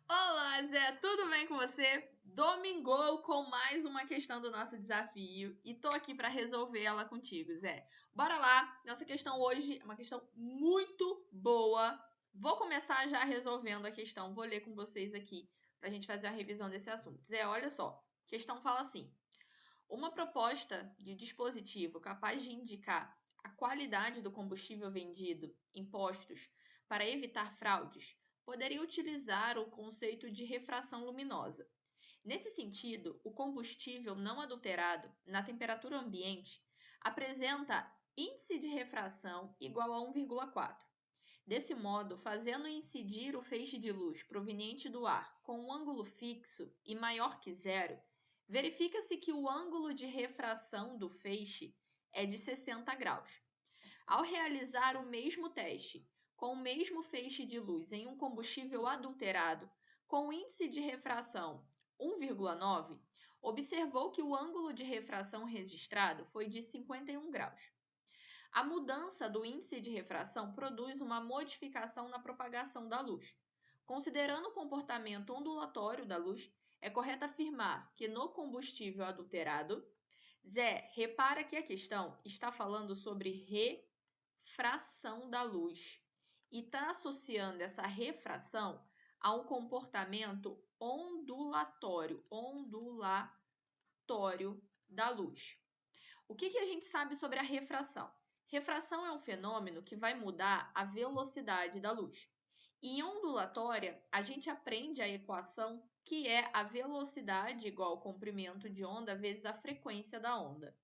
Olá, Zé, tudo bem com você? Domingou com mais uma questão do nosso desafio e tô aqui para resolver ela contigo, Zé. Bora lá, nossa questão hoje é uma questão muito boa. Vou começar já resolvendo a questão, vou ler com vocês aqui para a gente fazer a revisão desse assunto. Zé, olha só, a questão fala assim: uma proposta de dispositivo capaz de indicar a qualidade do combustível vendido em postos para evitar fraudes poderia utilizar o conceito de refração luminosa. Nesse sentido, o combustível não adulterado, na temperatura ambiente, apresenta índice de refração igual a 1,4. Desse modo, fazendo incidir o feixe de luz proveniente do ar com um ângulo fixo e maior que zero, verifica-se que o ângulo de refração do feixe é de 60 graus. Ao realizar o mesmo teste com o mesmo feixe de luz em um combustível adulterado com índice de refração 1,9, observou que o ângulo de refração registrado foi de 51 graus. A mudança do índice de refração produz uma modificação na propagação da luz. Considerando o comportamento ondulatório da luz, é correto afirmar que no combustível adulterado, Zé, repara que a questão está falando sobre refração da luz e está associando essa refração a um comportamento ondulatório da luz. O que a gente sabe sobre a refração? Refração é um fenômeno que vai mudar a velocidade da luz. E em ondulatória, a gente aprende a equação que é a velocidade igual ao comprimento de onda vezes a frequência da onda.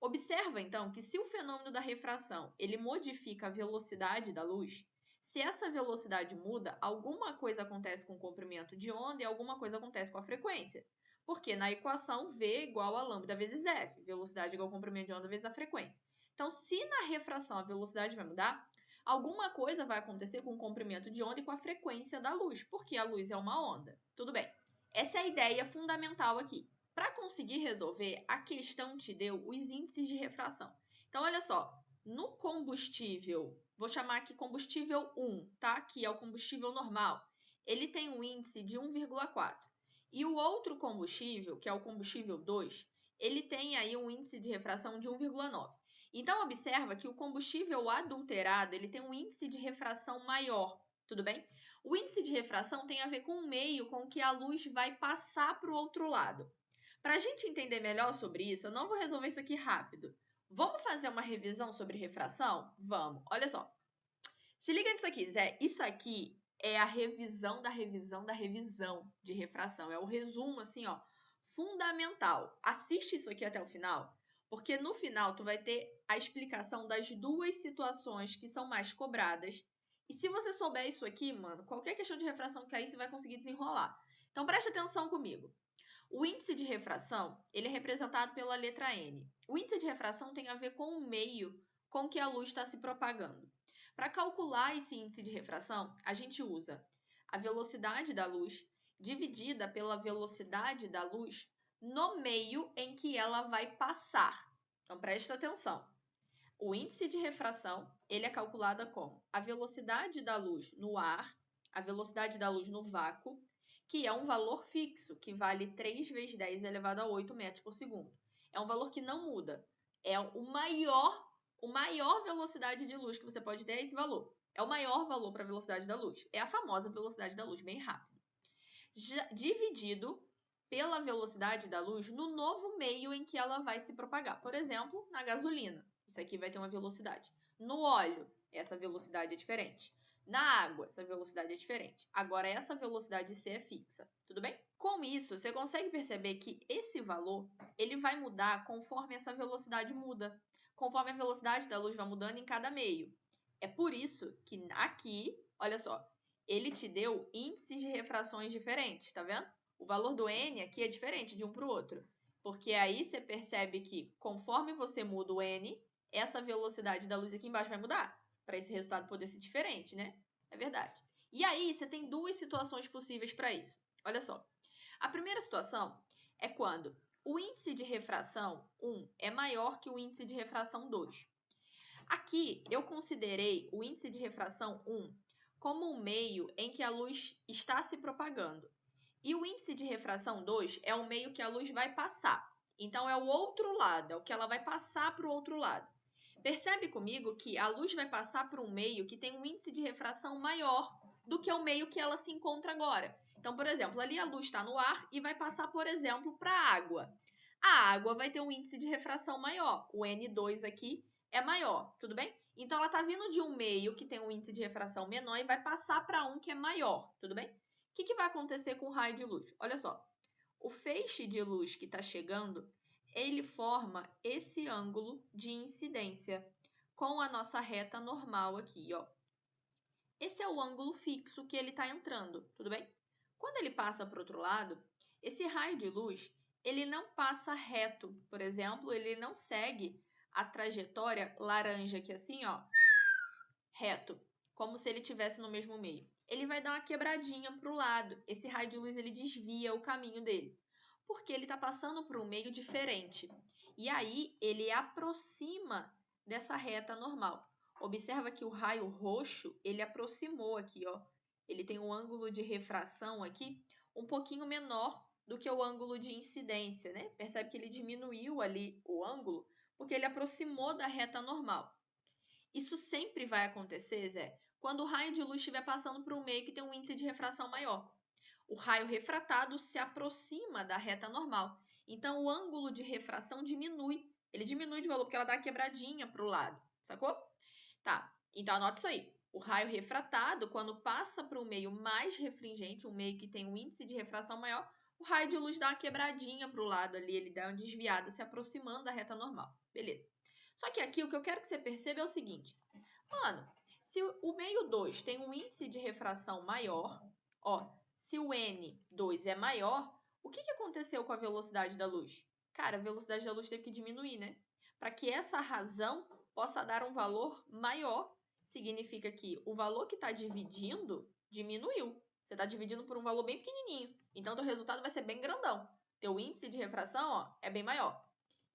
Observa então que se o fenômeno da refração ele modifica a velocidade da luz, se essa velocidade muda, alguma coisa acontece com o comprimento de onda e alguma coisa acontece com a frequência. Porque na equação V é igual a lambda vezes F, velocidade igual ao comprimento de onda vezes a frequência. Então, se na refração a velocidade vai mudar, alguma coisa vai acontecer com o comprimento de onda e com a frequência da luz, porque a luz é uma onda. Tudo bem. Essa é a ideia fundamental aqui. Para conseguir resolver, a questão te deu os índices de refração. Então, olha só, no combustível, vou chamar aqui combustível 1, tá? Que é o combustível normal. Ele tem um índice de 1,4. E o outro combustível, que é o combustível 2, ele tem aí um índice de refração de 1,9. Então, observa que o combustível adulterado, ele tem um índice de refração maior, tudo bem? O índice de refração tem a ver com o meio com que a luz vai passar para o outro lado. Para a gente entender melhor sobre isso, eu não vou resolver isso aqui rápido. Vamos fazer uma revisão sobre refração? Vamos. Olha só. Se liga nisso aqui, Zé. Isso aqui é a revisão da revisão da revisão de refração. É o resumo, assim, ó, fundamental. Assiste isso aqui até o final, porque no final tu vai ter a explicação das duas situações que são mais cobradas. E se você souber isso aqui, mano, qualquer questão de refração que cair, você vai conseguir desenrolar. Então preste atenção comigo. O índice de refração, ele é representado pela letra N. O índice de refração tem a ver com o meio com que a luz está se propagando. Para calcular esse índice de refração, a gente usa a velocidade da luz dividida pela velocidade da luz no meio em que ela vai passar. Então preste atenção. O índice de refração, ele é calculado como a velocidade da luz no ar, a velocidade da luz no vácuo, que é um valor fixo, que vale 3 vezes 10 elevado a 8 metros por segundo. É um valor que não muda. É o maior velocidade de luz que você pode ter é esse valor. É o maior valor para a velocidade da luz. É a famosa velocidade da luz, bem rápido. Dividido pela velocidade da luz no novo meio em que ela vai se propagar. Por exemplo, na gasolina. Isso aqui vai ter uma velocidade. No óleo, essa velocidade é diferente. Na água, essa velocidade é diferente. Agora, essa velocidade C é fixa. Tudo bem? Com isso, você consegue perceber que esse valor ele vai mudar conforme essa velocidade muda. Conforme a velocidade da luz vai mudando em cada meio. É por isso que aqui, olha só, ele te deu índices de refrações diferentes, tá vendo? O valor do N aqui é diferente de um para o outro. Porque aí você percebe que conforme você muda o N, essa velocidade da luz aqui embaixo vai mudar. Para esse resultado poder ser diferente, né? É verdade. E aí você tem duas situações possíveis para isso. Olha só. A primeira situação é quando o índice de refração 1 é maior que o índice de refração 2. Aqui eu considerei o índice de refração 1 como um meio em que a luz está se propagando. E o índice de refração 2 é o meio que a luz vai passar. Então, é o outro lado, é o que ela vai passar para o outro lado. Percebe comigo que a luz vai passar por um meio que tem um índice de refração maior do que o meio que ela se encontra agora. Então, por exemplo, ali a luz está no ar e vai passar, por exemplo, para a água. A água vai ter um índice de refração maior. O N2 aqui é maior, tudo bem? Então, ela está vindo de um meio que tem um índice de refração menor e vai passar para um que é maior, tudo bem? O que vai acontecer com o raio de luz? Olha só, o feixe de luz que está chegando, ele forma esse ângulo de incidência com a nossa reta normal aqui, ó. Esse é o ângulo fixo que ele está entrando, tudo bem? Quando ele passa para o outro lado, esse raio de luz, ele não passa reto, por exemplo, ele não segue a trajetória laranja aqui assim, ó, reto, como se ele estivesse no mesmo meio. Ele vai dar uma quebradinha para o lado. Esse raio de luz ele desvia o caminho dele, porque ele está passando por um meio diferente. E aí ele aproxima dessa reta normal. Observa que o raio roxo ele aproximou aqui, ó. Ele tem um ângulo de refração aqui um pouquinho menor do que o ângulo de incidência, né? Percebe que ele diminuiu ali o ângulo porque ele aproximou da reta normal. Isso sempre vai acontecer, Zé, quando o raio de luz estiver passando por um meio que tem um índice de refração maior. O raio refratado se aproxima da reta normal. Então, o ângulo de refração diminui. Ele diminui de valor porque ela dá uma quebradinha para o lado, sacou? Tá, então anota isso aí. O raio refratado, quando passa para um meio mais refringente, um meio que tem um índice de refração maior, o raio de luz dá uma quebradinha para o lado ali, ele dá uma desviada, se aproximando da reta normal. Beleza. Só que aqui o que eu quero que você perceba é o seguinte. Mano, se o meio 2 tem um índice de refração maior, ó, se o N2 é maior, o que aconteceu com a velocidade da luz? Cara, a velocidade da luz teve que diminuir, né? Para que essa razão possa dar um valor maior, significa que o valor que está dividindo diminuiu. Você está dividindo por um valor bem pequenininho. Então, o resultado vai ser bem grandão. Teu índice de refração ó, é bem maior.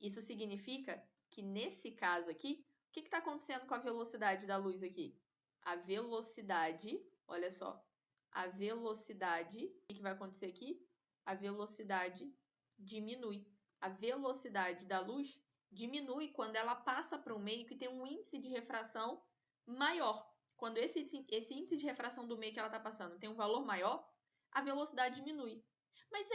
Isso significa que, nesse caso aqui, o que está acontecendo com a velocidade da luz aqui? A velocidade, olha só, a velocidade, o que vai acontecer aqui? A velocidade diminui. A velocidade da luz diminui quando ela passa para um meio que tem um índice de refração maior. Quando esse índice de refração do meio que ela está passando tem um valor maior, a velocidade diminui. Mas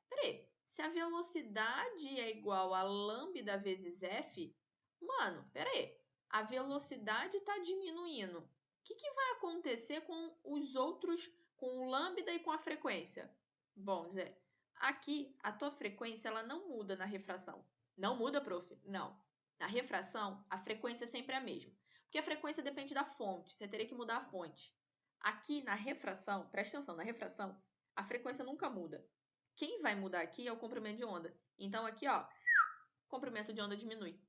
peraí, se a velocidade é igual a lambda vezes f, mano, peraí, a velocidade está diminuindo. O que vai acontecer com os outros, com o lambda e com a frequência? Bom, Zé, aqui a tua frequência ela não muda na refração. Não muda, prof? Não. Na refração, a frequência é sempre a mesma. Porque a frequência depende da fonte, você teria que mudar a fonte. Aqui na refração, presta atenção, na refração, a frequência nunca muda. Quem vai mudar aqui é o comprimento de onda. Então aqui, ó, o comprimento de onda diminui.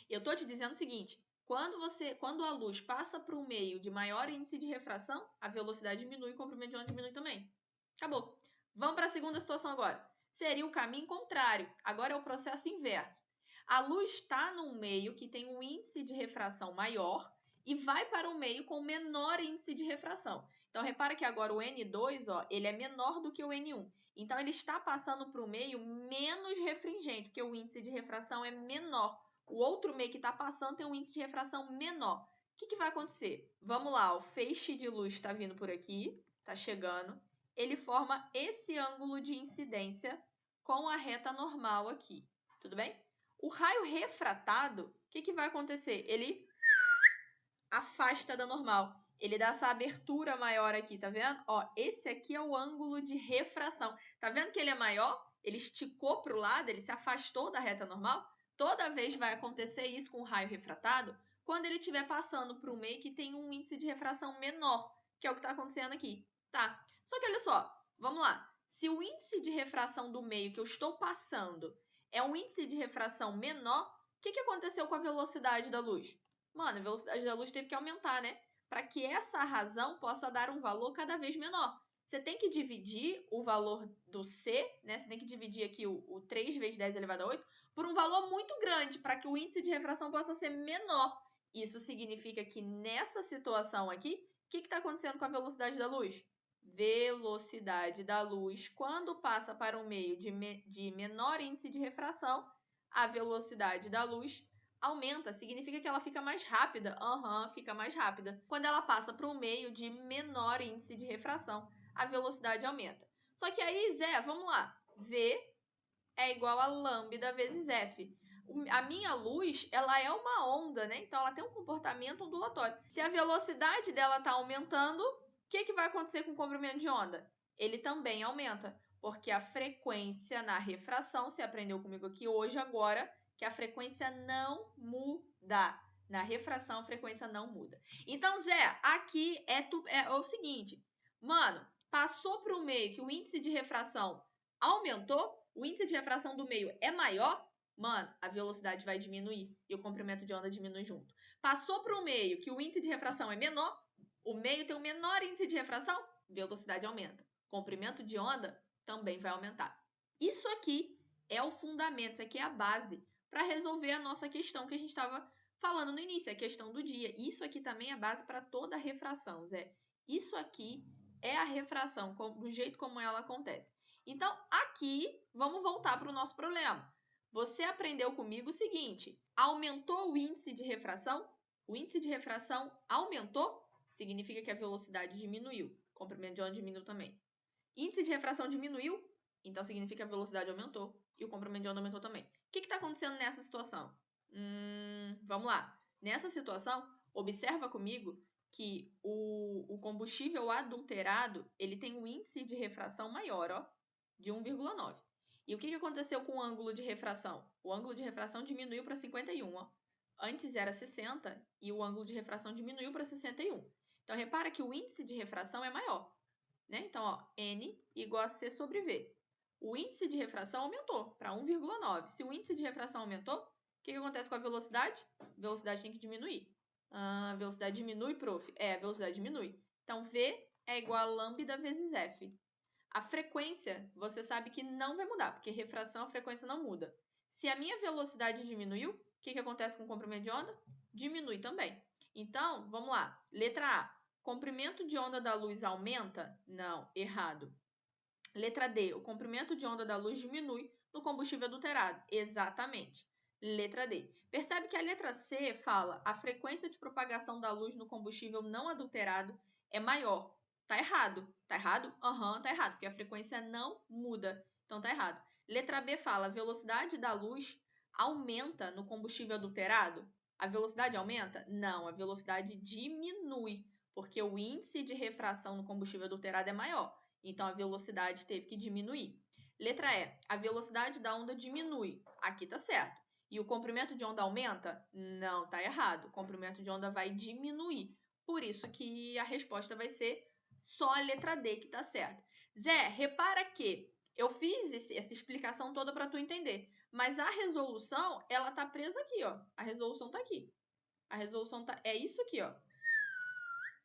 Eu tô te dizendo o seguinte, quando a luz passa por um meio de maior índice de refração, a velocidade diminui e o comprimento de onda diminui também. Acabou. Vamos para a segunda situação agora. Seria o caminho contrário. Agora é o processo inverso. A luz está num meio que tem um índice de refração maior e vai para um meio com menor índice de refração. Então, repara que agora o N2, ó, ele é menor do que o N1. Então, ele está passando para o meio menos refringente, porque o índice de refração é menor. O outro meio que está passando tem um índice de refração menor. O que vai acontecer? Vamos lá, o feixe de luz está vindo por aqui, está chegando. Ele forma esse ângulo de incidência com a reta normal aqui, tudo bem? O raio refratado, o que vai acontecer? Ele afasta da normal. Ele dá essa abertura maior aqui, tá vendo? Ó, esse aqui é o ângulo de refração. Tá vendo que ele é maior? Ele esticou para o lado, ele se afastou da reta normal. Toda vez vai acontecer isso com o raio refratado quando ele estiver passando por um meio que tem um índice de refração menor, que é o que está acontecendo aqui, tá? Só que olha só, vamos lá. Se o índice de refração do meio que eu estou passando é um índice de refração menor, o que aconteceu com a velocidade da luz? Mano, a velocidade da luz teve que aumentar, né? Para que essa razão possa dar um valor cada vez menor. Você tem que dividir o valor do C, né? Você tem que dividir aqui o 3 vezes 10 elevado a 8 por um valor muito grande, para que o índice de refração possa ser menor. Isso significa que nessa situação aqui, que está acontecendo com a velocidade da luz? Velocidade da luz, quando passa para um meio de menor índice de refração, a velocidade da luz aumenta. Significa que ela fica mais rápida. Fica mais rápida. Quando ela passa para um meio de menor índice de refração, a velocidade aumenta. Só que aí, Zé, vamos lá. V é igual a lambda vezes F. A minha luz, ela é uma onda, né? Então, ela tem um comportamento ondulatório. Se a velocidade dela está aumentando, o que vai acontecer com o comprimento de onda? Ele também aumenta, porque a frequência na refração, você aprendeu comigo aqui hoje, agora, que a frequência não muda. Na refração, a frequência não muda. Então, Zé, aqui é o seguinte. Mano, passou para o meio que o índice de refração aumentou, o índice de refração do meio é maior, mano, a velocidade vai diminuir e o comprimento de onda diminui junto. Passou para o meio que o índice de refração é menor, o meio tem um menor índice de refração, velocidade aumenta. Comprimento de onda também vai aumentar. Isso aqui é o fundamento, isso aqui é a base para resolver a nossa questão que a gente estava falando no início, a questão do dia. Isso aqui também é a base para toda a refração, Zé. Isso aqui é a refração, do jeito como ela acontece. Então, aqui, vamos voltar para o nosso problema. Você aprendeu comigo o seguinte: aumentou o índice de refração? O índice de refração aumentou? Significa que a velocidade diminuiu. O comprimento de onda diminuiu também. Índice de refração diminuiu? Então, significa que a velocidade aumentou e o comprimento de onda aumentou também. O que está acontecendo nessa situação? Vamos lá. Nessa situação, observa comigo que o combustível adulterado ele tem um índice de refração maior, ó, de 1,9. E o que aconteceu com o ângulo de refração? O ângulo de refração diminuiu para 51. Ó. Antes era 60 e o ângulo de refração diminuiu para 61. Então, repara que o índice de refração é maior. Né? Então, ó, N igual a C sobre V. O índice de refração aumentou para 1,9. Se o índice de refração aumentou, o que acontece com a velocidade? A velocidade tem que diminuir. A velocidade diminui, prof? A velocidade diminui. Então, V é igual a lambda vezes F. A frequência, você sabe que não vai mudar, porque refração, a frequência não muda. Se a minha velocidade diminuiu, o que acontece com o comprimento de onda? Diminui também. Então, vamos lá. Letra A. Comprimento de onda da luz aumenta? Não, errado. Letra D. O comprimento de onda da luz diminui no combustível adulterado? Exatamente. Letra D. Percebe que a letra C fala a frequência de propagação da luz no combustível não adulterado é maior. Tá errado. Tá errado? Tá errado, porque a frequência não muda. Então tá errado. Letra B fala a velocidade da luz aumenta no combustível adulterado? A velocidade aumenta? Não, a velocidade diminui, porque o índice de refração no combustível adulterado é maior. Então, a velocidade teve que diminuir. Letra E. A velocidade da onda diminui. Aqui tá certo. E o comprimento de onda aumenta? Não, tá errado. O comprimento de onda vai diminuir. Por isso que a resposta vai ser só a letra D que tá certa. Zé, repara que eu fiz essa explicação toda para tu entender. Mas a resolução, ela tá presa aqui, ó. A resolução tá aqui. A resolução tá... É isso aqui, ó.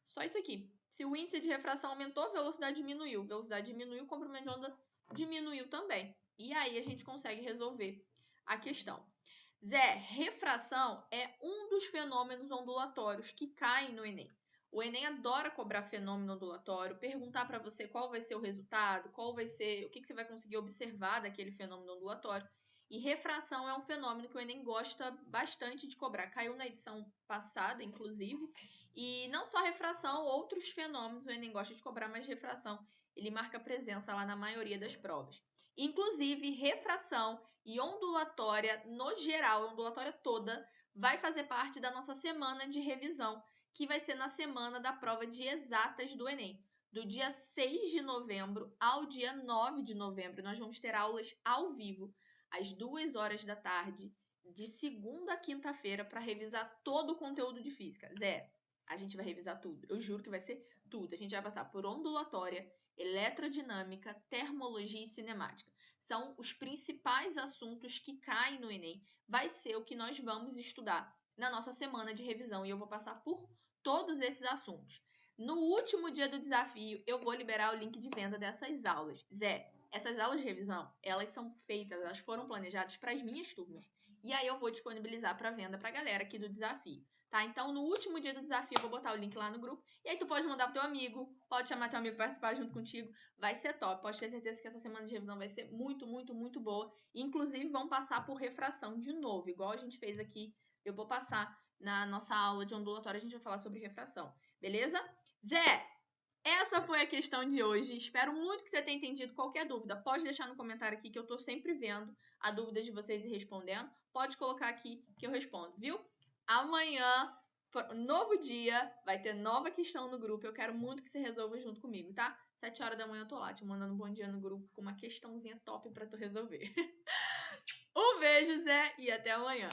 Só isso aqui. Se o índice de refração aumentou, a velocidade diminuiu. Velocidade diminuiu, o comprimento de onda diminuiu também. E aí a gente consegue resolver a questão. Zé, refração é um dos fenômenos ondulatórios que caem no Enem. O Enem adora cobrar fenômeno ondulatório, perguntar para você qual vai ser o resultado, qual vai ser, o que você vai conseguir observar daquele fenômeno ondulatório. E refração é um fenômeno que o Enem gosta bastante de cobrar. Caiu na edição passada, inclusive. E não só refração, outros fenômenos o Enem gosta de cobrar, mas refração ele marca presença lá na maioria das provas. Inclusive, refração e ondulatória, no geral, a ondulatória toda, vai fazer parte da nossa semana de revisão, que vai ser na semana da prova de exatas do Enem. Do dia 6 de novembro ao dia 9 de novembro, nós vamos ter aulas ao vivo, às 2 horas da tarde, de segunda a quinta-feira, para revisar todo o conteúdo de física. Zé, a gente vai revisar tudo. Eu juro que vai ser tudo. A gente vai passar por ondulatória, eletrodinâmica, termologia e cinemática. São os principais assuntos que caem no Enem. Vai ser o que nós vamos estudar na nossa semana de revisão e eu vou passar por todos esses assuntos. No último dia do desafio, eu vou liberar o link de venda dessas aulas. Zé, essas aulas de revisão, elas são feitas, elas foram planejadas para as minhas turmas. E aí eu vou disponibilizar para venda para a galera aqui do desafio. tá? Então, no último dia do desafio, eu vou botar o link lá no grupo. E aí tu pode mandar pro teu amigo, pode chamar teu amigo pra participar junto contigo. Vai ser top. Pode ter certeza que essa semana de revisão vai ser muito, muito, muito boa. Inclusive, vão passar por refração de novo, igual a gente fez aqui. Eu vou passar na nossa aula de ondulatório, a gente vai falar sobre refração. Beleza? Zé, essa foi a questão de hoje. Espero muito que você tenha entendido. Qualquer dúvida, pode deixar no comentário aqui que eu tô sempre vendo a dúvida de vocês e respondendo. Pode colocar aqui que eu respondo, viu? Amanhã, novo dia, vai ter nova questão no grupo. Eu quero muito que você resolva junto comigo, tá? 7 horas da manhã eu tô lá te mandando um bom dia no grupo com uma questãozinha top pra tu resolver. Um beijo, Zé, e até amanhã.